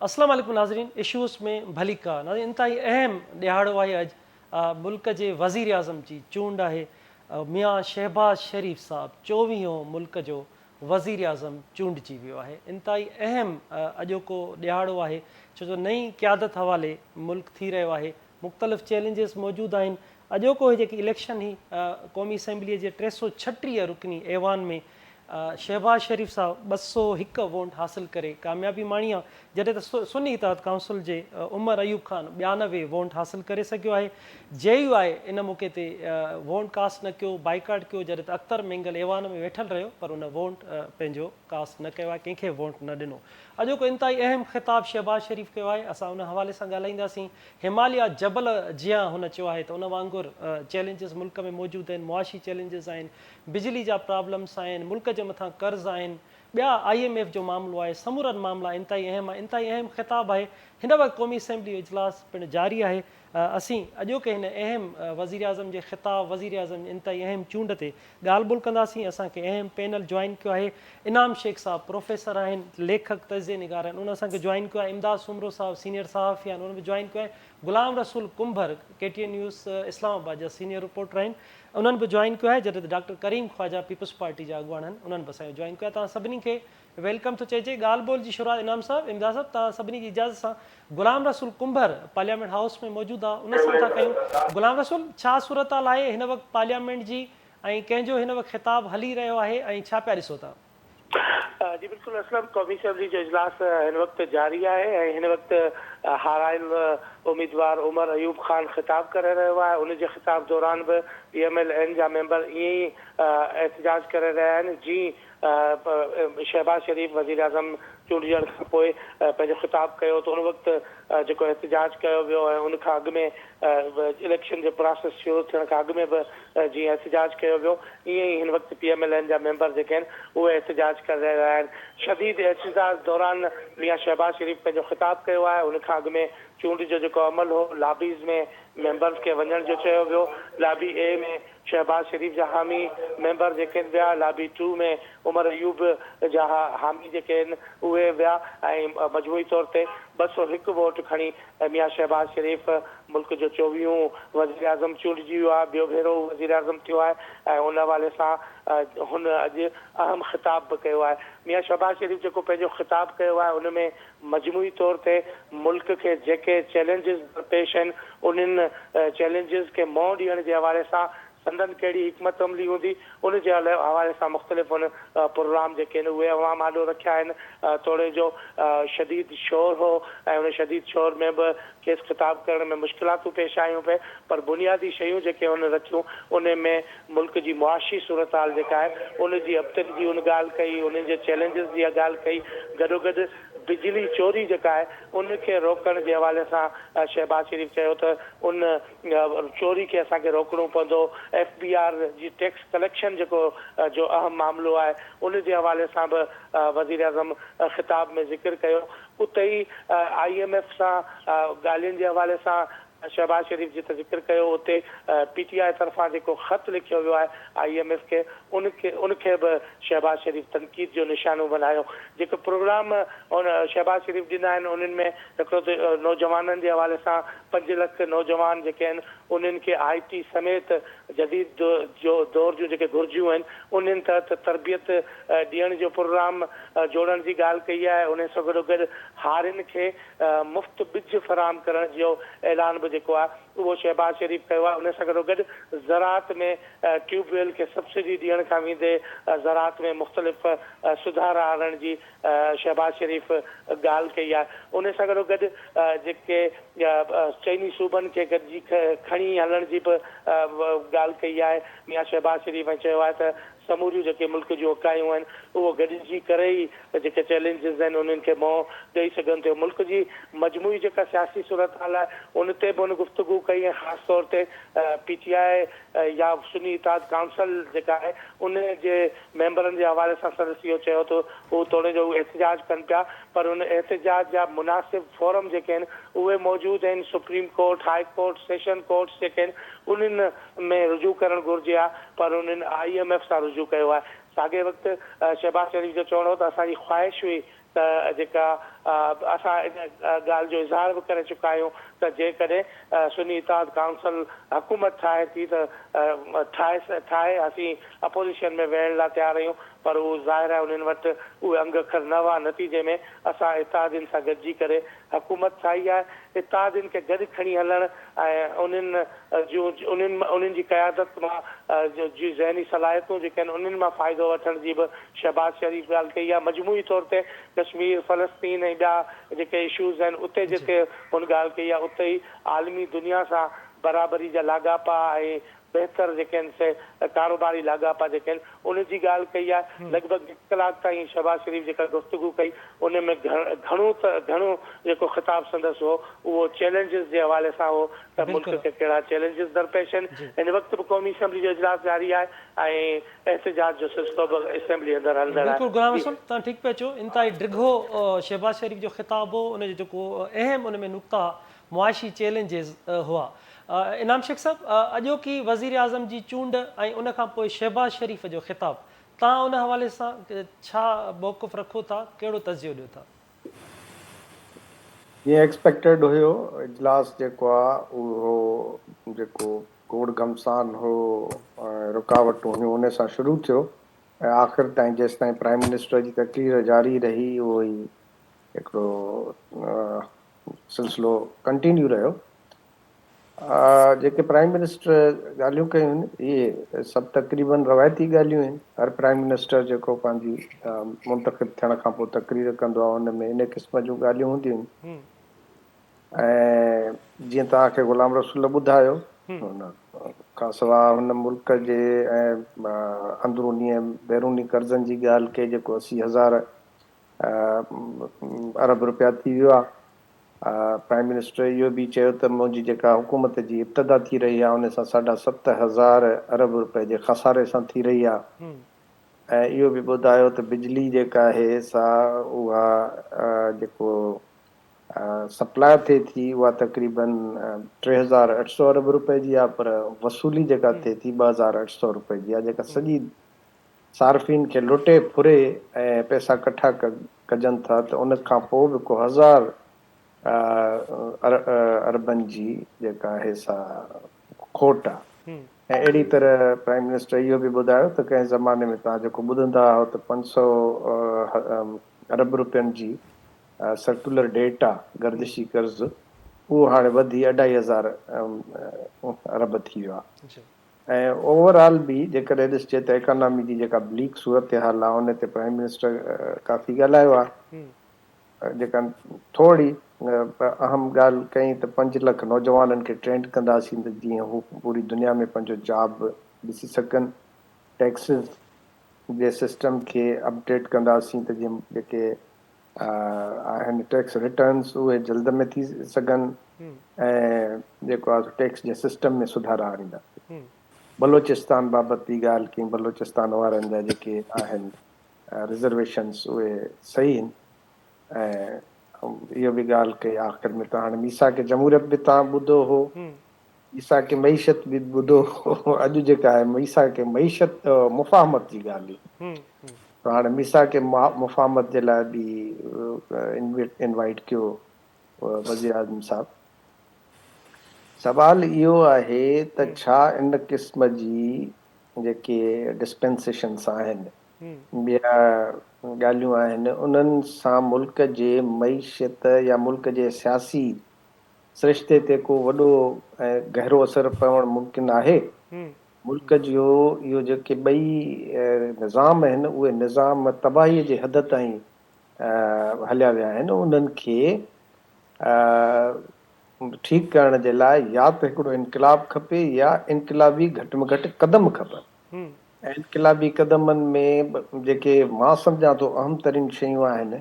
अस्सलाम वालेकुम नाज़रीन। इशूज़ में भली का नाज़रीन इंतहाई अहम ॾियारो आहे अॼु। मुल्क जे वज़ीर आज़म जी चूंड आहे। मियाँ शहबाज शरीफ़ साहब 24हों मुल्क जो वज़ीर आज़म चूंडजी वियो आहे। इंतहाई अहम अॼोको ॾियारो आहे छो जो नई क़यादत हवाले मुल्क थी रहियो आहे। मुख़्तलिफ़ चैलेंजिस मौजूदु आहिनि। अॼोको जेकी इलेक्शन ही क़ौमी असैम्बलीअ जे 336 रुकनी ऐवान में शहबाज शरीफ़ साहब 201 वोट हासिल करे कामयाबी माणी आहे, जॾहिं त सुन्नी इत्तेहाद काउंसिल जे उमर अयूब ख़ान 92 वोट हासिल करे सघियो आहे। JUI इन मौक़े ते वोट कास्ट न कयो, बाइकाट कयो, जॾहिं त अख्तर मेंगल ऐवान में वेठल रहियो पर उन वोट पंहिंजो कास्ट न कयो आहे, कंहिंखे वोट न ॾिनो। अॼोको इंतहाई अहम ख़िताब शहबाज शरीफ़ कयो आहे। असां उन हवाले सां ॻाल्हाईंदासीं। हिमालय जबल जीअं हुन चयो आहे त उन वांगुरु चैलेंजिस मुल्क में मौजूदु आहिनि, मुआशी चैलेंजिस आहिनि, बिजली जा प्रॉब्लम्स आहिनि, मुल्क जे मथां कर्ज़ आहिनि, ॿिया IMF जो मामिलो आहे, समूरनि मामला इंतहाई अहम आहे। इंतहाई अहम ख़िताब आहे। हिन वक़्तु क़ौमी असैम्बली इजलास पिणु जारी आहे। असीं अॼोके हिन अहम वज़ीर आज़म जे ख़िताब, वज़ीर आज़म इंतहाई अहम चूंड ते ॻाल्हि ॿोल कंदासीं। असांखे अहम पैनल जॉइन कयो आहे। इनाम शेख साहब प्रोफेसर आहिनि, लेखक, तज़िये निगार आहिनि, उन असांखे जॉइन कयो आहे। इमदाद सुमरो साहब सीनियर सहाफ़ी आहिनि, उन्हनि बि जॉइन कयो आहे। गुलाम रसूल कुंभर KTN न्यूज़ इस्लामाबाद जा सीनियर रिपोर्टर आहिनि, उन्हनि बि जॉइन कयो आहे। जॾहिं त डॉक्टर करीम ख्वाजा पीपल्स पार्टी जा अॻुवान आहिनि, उन्हनि बि असांजो जॉइन कयो आहे। तव्हां सभिनी खे वेलकम थो चइजे। ॻाल्हि ॿोल जी शुरूआति इनाम साहब, इमदाद साहब, तव्हां सभिनी जी इजाज़त सां गुलाम रसूल कुंभर पार्लियामेंट हाउस में मौजूदु आहे, उन सां था कयूं। गुलाम रसूल, छा सूरत हाल आहे हिन वक़्तु पार्लियामेंट जी, ऐं कंहिंजो हिन वक़्तु ख़िताब हली रहियो आहे, ऐं छा पिया ॾिसो था? जी बिल्कुलु असलम, क़ौमी असैम्बली जो इजलास हिन वक़्तु जारी आहे ऐं हिन वक़्तु हारायल उम्मीदवार उमर अयूब ख़ान ख़िताब करे रहियो आहे। उनजे ख़िताब दौरान बि PMLN जा मेंबर ईअं ई एहतजाज करे रहिया आहिनि जीअं शहबाज शरीफ़ वज़ीर आज़म चूंडजण खां पोइ पंहिंजो ख़िताब कयो त उन वक़्तु जेको एहतजाज कयो वियो ऐं उन खां अॻु में इलेक्शन जो प्रोसेस शुरू थियण खां अॻु में बि जीअं एहतजाज कयो वियो, ईअं ई हिन वक़्तु PMLN जा मेंबर जेके आहिनि उहे एहतजाज करे रहिया आहिनि। शदीद एहतजाज दौरान मियाँ शहबाज शरीफ़ पंहिंजो ख़िताब कयो आहे। उन खां अॻु में चूंड जो जेको अमल हो, लॉबीज़ में मेंबर्स खे वञण जो चयो वियो। लॉबी A में शहबाज शरीफ़ जा हामी मेंबर जेके आहिनि विया, लॉबी 2 में उमर अयूब जा हामी जेके आहिनि उहे विया ऐं मजमूई तौर ते 201 वोट खणी मियाँ शहबाज शरीफ़ मुल्क जो 24हों वज़ीर आज़म चूंडजी वियो आहे, ॿियो भेरो वज़ीर आज़म थियो आहे ऐं उन हवाले सां हुन अॼु अहम ख़िताब बि कयो आहे। मियाँ शहबाज शरीफ़ जेको पंहिंजो ख़िताब कयो आहे उन में मजमूई तौर ते मुल्क खे जेके चैलेंजिस दरपेश आहिनि उन्हनि चैलेंजिस खे मुंहुं ॾियण जे हवाले सां संदन कहिड़ी हिकमत अमली हूंदी उन जे हवाले सां मुख़्तलिफ़ उन प्रोग्राम जेके आहिनि उहे अवाम आॾो रखिया आहिनि। थोरे जो शदीद शोर हो ऐं उन शदीद शोर में बि खेसि ख़िताब करण में मुश्किलातूं पेश आयूं पे, पर बुनियादी शयूं जेके हुन रखियूं उन में मुल्क जी मुआशी सूरत हाल जेका आहे उन जी अबतरी जी उन ॻाल्हि कई, उन जे चैलेंजिस जी ॻाल्हि कई। गॾोगॾु बिजली चोरी जेका आहे उनखे रोकण जे हवाले सां शहबाज शरीफ़ चयो त उन चोरी खे असांखे रोकणो पवंदो। FBR जी टैक्स कलेक्शन जेको जो अहम मामिलो आहे उन जे हवाले सां बि वज़ीर आज़म ख़िताब में ज़िक्र कयो। उते ई IMF सां ॻाल्हियुनि जे हवाले सां शहबाज शरीफ़ जी त ज़िक्र कयो, उते PTI तरफ़ां जेको ख़त लिखियो वियो आहे IMF खे उनखे बि शहबाज शरीफ़ तनक़ीद जो निशानो बनायो। जेके प्रोग्राम उन शहबाज शरीफ़ ॾिना आहिनि उन्हनि में हिकिड़ो त नौजवाननि जे हवाले सां 5 लख नौजवान जेके आहिनि उन्हनि खे IT समेत जदीद जो दौर जूं जेके घुर्जियूं आहिनि उन्हनि तहत तरबियत ॾियण जो प्रोग्राम जोड़ण जी ॻाल्हि कई आहे। उन सां गॾोगॾु हारियुनि खे मुफ़्त ॿिज फराहम करण जो ऐलान बि जेको आहे उहो शहबाज शरीफ़ कयो आहे। उन सां गॾोगॾु ज़राअत में ट्यूबवेल खे सब्सिडी ॾियण खां वेंदे ज़राअत में मुख़्तलिफ़ सुधार आणण जी शहबाज शरीफ़ ॻाल्हि कई आहे। उन सां गॾोगॾु जेके चइनी सूबनि खे गॾिजी खणी हलण जी बि ॻाल्हि कई आहे मियाँ शहबाज शरीफ़ ऐं चयो आहे त समूरियूं जेके मुल्क जूं इकायूं आहिनि उहो गॾिजी करे ई जेके चैलेंजिस आहिनि उन्हनि खे मुंहुं ॾेई सघनि थियूं। मुल्क जी मजमूई जेका सियासी सूरत हाल आहे उन ते बि उन गुफ़्तगू कई ऐं ख़ासि तौर ते PTI या सुन्नी इत्तेहाद काउंसिल जेका आहे उन जे मेंबरनि जे हवाले सां सदस्य इहो चयो त हू थोरे जो एहतजाज कनि पिया, पर उन एहतजाज जा मुनासिब फोरम जेके आहिनि उहे मौजूदु आहिनि। Supreme court, high court, session courts जेके आहिनि उन्हनि में रुजू करणु घुरिजे आहे, पर उन्हनि IMF सां रुजू कयो आहे। साॻे वक़्तु शहबाज शरीफ़ जो चवणो त असांजी ख़्वाहिश हुई त जेका असां इन ॻाल्हि जो इज़हार बि करे चुका आहियूं त जेकॾहिं सुन्नी इत्तेहाद काउंसिल हुकूमत ठाहे थी त ठाहे असीं अपोज़िशन में वेहण लाइ तयारु आहियूं, पर उहो ज़ाहिर आहे उन्हनि वटि उहे अंग अखर न हुआ। नतीजे में असां इत्तेहादियुनि सां गॾिजी करे हुकूमत ठाही आहे। इत्तेहादियुनि खे गॾु खणी हलणु ऐं उन्हनि जी क़यादत मां जी ज़हनी सलाहियतूं जेके आहिनि उन्हनि मां फ़ाइदो वठण जी बि शहबाज शरीफ़ ॻाल्हि कई आहे। मजमूई तौर ते कश्मीर, फ़लस्तीन ऐं ॿिया जेके इशूज़ आहिनि उते जिते हुन ॻाल्हि कई आहे उते ई आलमी दुनिया सां बराबरी जा लाॻापा ऐं बहितर जेके आहिनि से कारोबारी लाॻापा जेके आहिनि उनजी ॻाल्हि कई आहे। लॻभॻि 1 कलाक ताईं शहबाज शरीफ़ जेका गुफ़्तगू कई उन में घणो जेको ख़िताब संदसि हो उहो चैलेंजिस जे हवाले सां हो त मुल्क खे कहिड़ा चैलेंजिस दरपेश आहिनि। हिन वक़्तु बि क़ौमी असैम्बली जो इजलास जारी आहे ऐं एहतिजाज जो सिलसिलो बि असैम्बली अंदरि हलंदड़ आहे। बिल्कुलु गुलाम रसूल, तव्हां ठीकु पिया चओ, इंतिहाई डिघो शहबाज शरीफ़ जो ख़िताब हो, उनजो जेको अहम उन में नुक़्ता मुआशी चैलेंजिस हुआ। इनाम शेख साहब, अॼोकी वज़ीर आज़म जी चूंड ऐं उन खां पोइ शहबाज शरीफ़ जो ख़िताब, तव्हां उन हवाले सां छा मौक़िफ़ रखो था, कहिड़ो तजियो ॾियो था? जीअं एक्सपेक्टेड हुयो, इजलास जेको आहे उहो जेको गोड़ घमसान हो, रुकावटूं हुयूं, उन सां शुरू थियो ऐं आख़िर ताईं जेसि ताईं प्राइम मिनिस्टर जी तक़रीर जारी रही उहो ई हिकिड़ो सिलसिलो कंटिन्यू रहियो। जेके प्राइम मिनिस्टर ॻाल्हियूं कयूं आहिनि इहे सभु तक़रीबन रवायती ॻाल्हियूं आहिनि। हर प्राइम मिनिस्टर जेको पंहिंजी मुंतख़िब थियण खां पोइ तक़रीर कंदो आहे उन में इन क़िस्म जूं ॻाल्हियूं हूंदियूं आहिनि। ऐं जीअं तव्हांखे गुलाम रसूल ॿुधायो, हुन खां सवाइ हुन मुल्क जे ऐं अंदरूनी ऐं बैरूनी कर्ज़नि जी ॻाल्हि कई जेको 80,000 अरब रुपया थी वियो आहे। प्राइम मिनिस्टर इहो बि चयो त मुंहिंजी जेका हुकूमत जी इब्तिदा थी रही आहे उन सां 7,500 अरब रुपए जे खसारे सां थी रही आहे। ऐं इहो बि ॿुधायो त बिजली जेका आहे सा उहा जेको सप्लाई थिए थी उहा तक़रीबन 3,800 अरब रुपए जी आहे, पर वसूली जेका थिए थी 2,800 रुपए जी आहे, जेका सॼी सार्फ़िन खे लुटे फुरे ऐं पैसा कठा कजनि था त उन खां पोइ बि को 1,000 अरबनि जी जेका आहे सा खोट आहे। ऐं अहिड़ी तरह प्राइम मिनिस्टर इहो बि ॿुधायो त कंहिं ज़माने में तव्हां जेको ॿुधंदा हुओ त 500 अरब रुपयनि जी सर्कुलर डेट आहे गर्दिशी कर्ज़, उहो हाणे वधी 2,500 अरब थी वियो आहे। ऐं ओवरऑल बि जेकॾहिं ॾिसजे त इकोनॉमी जी जेका ब्लीक सूरत हाल आहे उन ते प्राइम मिनिस्टर काफ़ी ॻाल्हायो आहे। जेका थोरी अहम ॻाल्हि कई त 5 लख नौजवाननि खे ट्रेंड कंदासीं त जीअं हू पूरी दुनिया में पंहिंजो जॉब ॾिसी सघनि। टैक्सिस जे सिस्टम खे अपडेट कंदासीं त जीअं जेके आहिनि टैक्स रिटर्न्स उहे जल्द में थी सघनि ऐं जेको आहे टैक्स जे सिस्टम में सुधार आणींदासीं। बलोचिस्तान बाबति बि ॻाल्हि कई, बलोचिस्तान वारनि जा जेके आहिनि रिज़र्वेशन्स उहे सही आहिनि। ऐं इहो बि ॻाल्हि कई आख़िर में त हाणे मीसा के जमहूरियत बि तव्हां ॿुधो हो, मीसा के मईशत बि ॿुधो हो। अॼु जेका आहे मीसा के मईशत मुफ़ाहमत जी ॻाल्हि हुई, त हाणे मीसा के मुफ़ाहमत जे लाइ बि इनवाइट कयो वज़ीर आज़म साहब। सवाल इहो आहे त छा इन क़िस्म जी जेके डिस्पेंसेशन्स आहिनि, ॿिया ॻाल्हियूं आहिनि, उन्हनि सां मुल्क जे मईशत या मुल्क जे सियासी सिरिश्ते ते को वॾो ऐं गहरो असरु पवणु मुमकिन आहे? मुल्क जो इहो जेके ॿई निज़ाम आहिनि उहे निज़ाम तबाहीअ जे हद ताईं हलिया विया आहिनि। उन्हनि खे ठीकु करण जे लाइ या त हिकिड़ो इनक़िलाब खपे या इनक़िलाबी घटि में घटि क़दम खपनि। ऐं इनक़िलाबी क़दमनि में जेके मां सम्झां थो अहम तरीन शयूं आहिनि,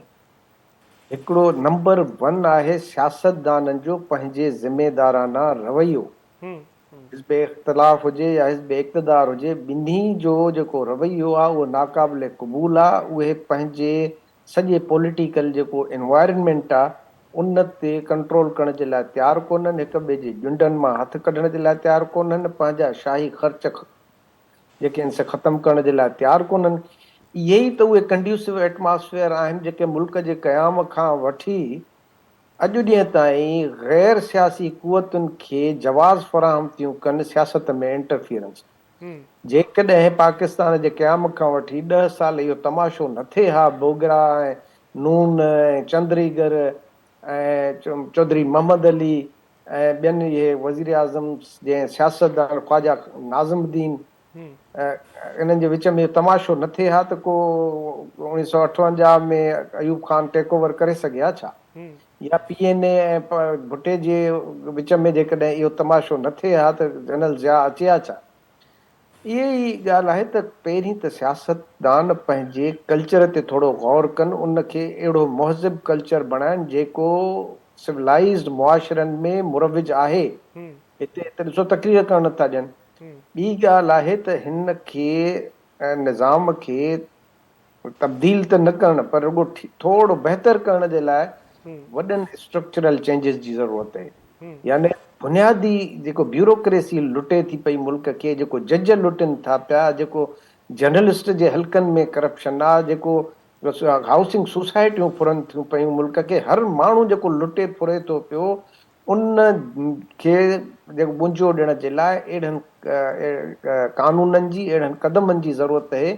हिकिड़ो नंबर 1 आहे सियासतदाननि जो पंहिंजे ज़िमेदाराना रवैयो। हिज़्ब इख़्तिलाफ़ हुजे या हिज़्ब इक़्तिदार हुजे, ॿिन्ही जो जेको रवैयो आहे उहो नाक़ाबिल क़बूल आहे। उहे पंहिंजे सॼे पॉलिटिकल जेको एनवायरनमेंट आहे उन ते कंट्रोल करण जे लाइ तयारु कोन्हनि, हिक ॿिए जे झुंडनि मां हथु कढण जे लाइ तयारु कोन्हनि, पंहिंजा शाही ख़र्च जेके आहिनि से ख़तमु करण जे लाइ तयारु कोन्हनि। इहे ई त उहे कंड्यूसिव एटमॉस्फेयर आहिनि जेके मुल्क जे क़याम खां वठी अॼु ॾींहं ताईं गैर सियासी कुवतुनि खे जवाज़ फराहम थियूं कनि सियासत में इंटरफियरेंस। जेकॾहिं पाकिस्तान जे क़याम खां वठी 10 साल इहो तमाशो न थिए हा, बोगरा ऐं नून ऐं चंद्रीगर ऐं चौधरी मोहम्मद अली ऐं ॿियनि इहे वज़ीर आज़म जंहिं सियासतदान ख्वाजा नाज़िमुद्दीन इन्हनि जे विच में तमाशो न थिए हा त को 1958 में अयूब खान टेक ओवर करे सघे हा छा? या PNA ऐं भुट्टे जे विच में जेकॾहिं इहो तमाशो न थिए हा त जनरल ज़िया अचे हा छा? इहा ई ॻाल्हि आहे त पहिरीं त सियासतदान पंहिंजे कल्चर ते थोरो गौर कनि, उनखे अहिड़ो मुहज़िब कल्चर बणाइनि जेको सिविलाइज़्ड मुआशरनि में मुरविज आहे। हिते ॾिसो तकरीर करणु नथा ॾियनि। ॿी ॻाल्हि आहे त हिन खे निज़ाम खे तब्दील त न करणु पर रुॻो थोरो बहितर करण जे लाइ वॾनि स्ट्रक्चरल चेंजिस जी ज़रूरत आहे। यानी बुनियादी जेको ब्यूरोक्रेसी लुटे थी पई मुल्क खे, जेको जज लुटनि था पिया, जेको जर्नलिस्ट जे हलकनि में करप्शन आहे, जेको हाउसिंग सोसाइटियूं फुरनि थियूं पियूं मुल्क खे, हर माण्हू जेको लुटे फुरे थो पियो, उन खे जेको मुंझो ॾियण जे लाइ अहिड़नि कानूननि जी, अहिड़नि क़दमनि जी ज़रूरत आहे।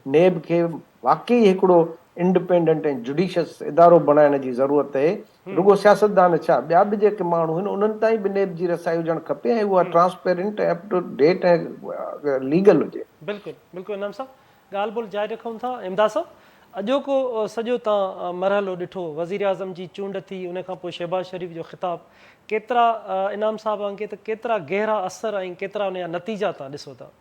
नेब खे वाकई हिकिड़ो इंडिपेंडेंट ऐं जुडिशियस इदारो बणाइण जी ज़रूरत आहे। रुॻो सियासतदान छा, ॿिया बि जेके माण्हू आहिनि उन्हनि ताईं बि नेब जी रसाई हुजणु खपे ऐं उहा ट्रांसपेरेंट ऐं अप टू डेट ऐं लीगल हुजे। बिल्कुलु बिल्कुलु इनाम साहब, ॻाल्हि ॿोल जारी रखूं था। इमदाद साहब, अॼोको सॼो तव्हां मरहलो ॾिठो, वज़ीर आज़म जी चूंड थी, उन खां पोइ शहबाज़ शरीफ़ जो ख़िताब, केतिरा इनाम साहब वांगुरु त केतिरा गहरा असर ऐं केतिरा उन जा नतीजा तव्हां ॾिसो था?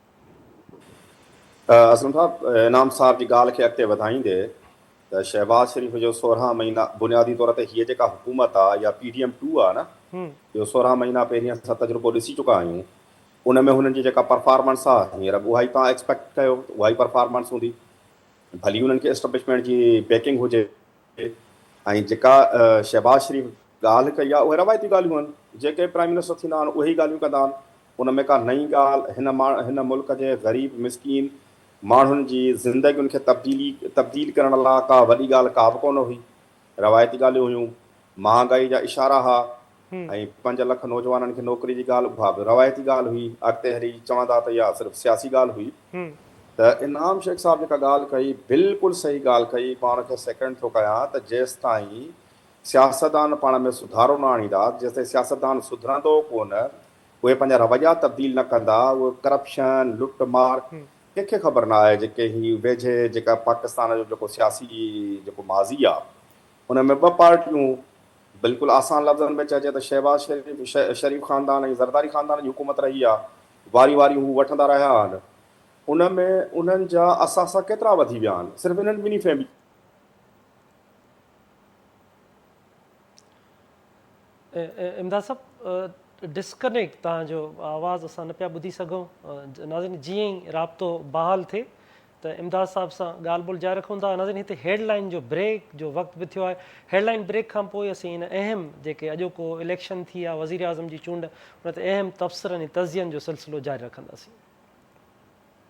असलम साहब, इनाम साहब जी ॻाल्हि खे अॻिते वधाईंदे त शहबाज़ शरीफ़ जो 16 महीना बुनियादी तौर ते हीअ जेका हुकूमत आहे या PDM2 आहे न, इहो 16 महीना पहिरीं असां तजुर्बो ॾिसी चुका आहियूं। उन में हुननि जी जेका परफॉर्मेंस आहे हींअर उहा ई तव्हां एक्सपेक्ट कयो, उहा ई परफॉर्मेंस हूंदी। भली हुननि खे एस्टेब्लिशमेंट जी बैकिंग हुजे। ऐं जेका शहबाज़ शरीफ़ ॻाल्हि कई आहे उहे रवायती ॻाल्हियूं आहिनि, जेके प्राइम मिनिस्टर थींदा आहिनि उहे ई ॻाल्हियूं कंदा आहिनि। उन में का नई ॻाल्हि हिन मुल्क जे ग़रीब मिसकीन माण्हुनि जी ज़िंदगियुनि खे तब्दील करण लाइ का वॾी ॻाल्हि का बि कोन हुई। रवायती ॻाल्हियूं हुयूं, महांगाई जा इशारा हुआ ऐं 5 लख नौजवाननि खे नौकिरी जी ॻाल्हि, उहा बि रवायती ॻाल्हि हुई। अॻिते हली चवंदा त इहा सिर्फ़ु सियासी ॻाल्हि हुई। त इनाम शेख साहब जेका ॻाल्हि कई बिल्कुलु सही ॻाल्हि कई। मां हुनखे सेकेंड थो कयां त जेसि ताईं सियासतदान पाण में सुधारो न आणींदा, जेसि ताईं सियासतदान सुधरंदो कोन, उहे पंहिंजा रवैया तब्दील न कंदा, उहे करप्शन लुट मार, कंहिंखे ख़बर न आहे जेके हीअ वेझे जेका पाकिस्तान जो जेको सियासी जेको माज़ी आहे उन में 2 पार्टियूं, बिल्कुलु आसान लफ़्ज़नि में चइजे त शहबाज़ शरीफ़ ख़ानदान ऐं ज़रदारी ख़ानदान जी हुकूमत रही आहे। वारी वारी हू वठंदा रहिया आहिनि। उन में उन्हनि जा असासा केतिरा वधी विया आहिनि सिर्फ़ु इन्हनि ॿिन्ही फैमिली। इमदाद साहब, डिस्कनेक्ट तव्हांजो आवाज़ु असां न पिया ॿुधी सघूं। नाज़रीन, जीअं ई राब्तो बहाल थिए त इमदाद साहब सां ॻाल्हि ॿोल जारी रखूं था। नाज़रीन, हिते हेडलाइन जो ब्रेक जो वक़्तु बि थियो आहे। हेडलाइन ब्रेक खां पोइ असीं इन अहम जेके अॼोको इलेक्शन थी आहे, वज़ीर आज़म जी चूंड, उन ते अहम तबसरनि ऐं तज़ियनि जो सिलसिलो जारी रखंदासीं।